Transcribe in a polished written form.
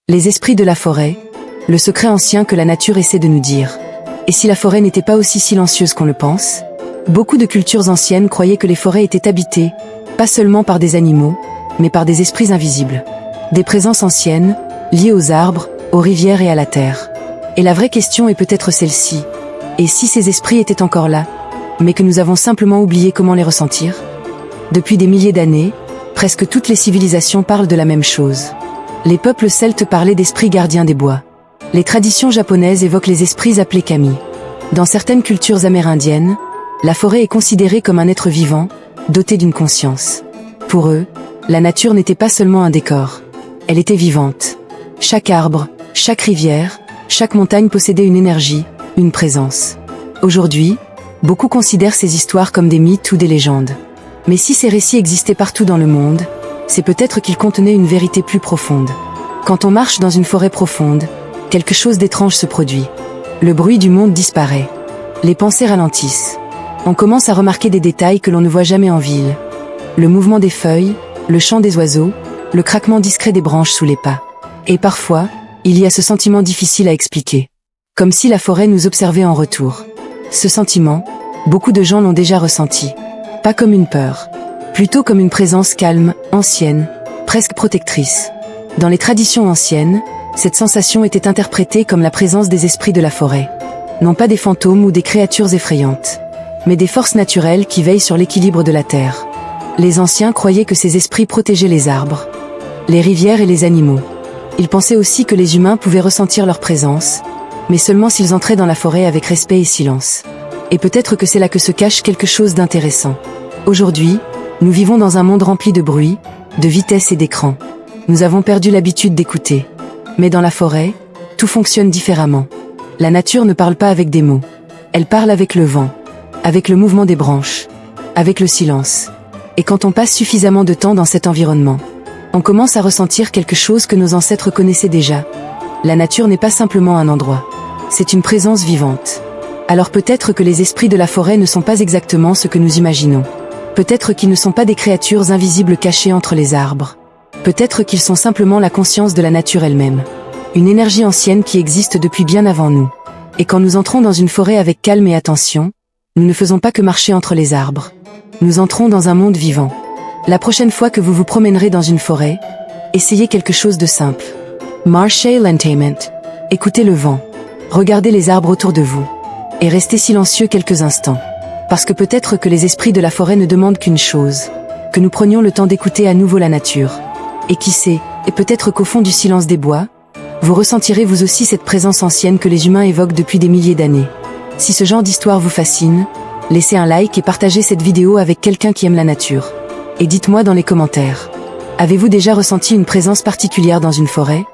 Les esprits de la forêt, le secret ancien que la nature essaie de nous dire. Et si la forêt n'était pas aussi silencieuse qu'on le pense? Beaucoup de cultures anciennes croyaient que les forêts étaient habitées, pas seulement par des animaux, mais par des esprits invisibles. Des présences anciennes, liées aux arbres, aux rivières et à la terre. Et la vraie question est peut-être celle-ci. Et si ces esprits étaient encore là, mais que nous avons simplement oublié comment les ressentir? Depuis des milliers d'années, presque toutes les civilisations parlent de la même chose. Les peuples celtes parlaient d'esprits gardiens des bois. Les traditions japonaises évoquent les esprits appelés kami. Dans certaines cultures amérindiennes, la forêt est considérée comme un être vivant, doté d'une conscience. Pour eux, la nature n'était pas seulement un décor. Elle était vivante. Chaque arbre, chaque rivière, chaque montagne possédait une énergie, une présence. Aujourd'hui, beaucoup considèrent ces histoires comme des mythes ou des légendes. Mais si ces récits existaient partout dans le monde, c'est peut-être qu'ils contenaient une vérité plus profonde. Quand on marche dans une forêt profonde, quelque chose d'étrange se produit. Le bruit du monde disparaît. Les pensées ralentissent. On commence à remarquer des détails que l'on ne voit jamais en ville. Le mouvement des feuilles, le chant des oiseaux, le craquement discret des branches sous les pas. Et parfois, il y a ce sentiment difficile à expliquer. Comme si la forêt nous observait en retour. Ce sentiment, beaucoup de gens l'ont déjà ressenti. Pas comme une peur. Plutôt comme une présence calme, ancienne, presque protectrice. Dans les traditions anciennes, cette sensation était interprétée comme la présence des esprits de la forêt. Non pas des fantômes ou des créatures effrayantes, mais des forces naturelles qui veillent sur l'équilibre de la terre. Les anciens croyaient que ces esprits protégeaient les arbres, les rivières et les animaux. Ils pensaient aussi que les humains pouvaient ressentir leur présence, mais seulement s'ils entraient dans la forêt avec respect et silence. Et peut-être que c'est là que se cache quelque chose d'intéressant. Aujourd'hui, nous vivons dans un monde rempli de bruit, de vitesse et d'écran. Nous avons perdu l'habitude d'écouter. Mais dans la forêt, tout fonctionne différemment. La nature ne parle pas avec des mots. Elle parle avec le vent, avec le mouvement des branches, avec le silence. Et quand on passe suffisamment de temps dans cet environnement, on commence à ressentir quelque chose que nos ancêtres connaissaient déjà. La nature n'est pas simplement un endroit. C'est une présence vivante. Alors peut-être que les esprits de la forêt ne sont pas exactement ce que nous imaginons. Peut-être qu'ils ne sont pas des créatures invisibles cachées entre les arbres. Peut-être qu'ils sont simplement la conscience de la nature elle-même. Une énergie ancienne qui existe depuis bien avant nous. Et quand nous entrons dans une forêt avec calme et attention, nous ne faisons pas que marcher entre les arbres. Nous entrons dans un monde vivant. La prochaine fois que vous vous promènerez dans une forêt, essayez quelque chose de simple. Marchez lentement. Écoutez le vent. Regardez les arbres autour de vous. Et restez silencieux quelques instants. Parce que peut-être que les esprits de la forêt ne demandent qu'une chose. Que nous prenions le temps d'écouter à nouveau la nature. Et qui sait, et peut-être qu'au fond du silence des bois, vous ressentirez vous aussi cette présence ancienne que les humains évoquent depuis des milliers d'années. Si ce genre d'histoire vous fascine, laissez un like et partagez cette vidéo avec quelqu'un qui aime la nature. Et dites-moi dans les commentaires. Avez-vous déjà ressenti une présence particulière dans une forêt ?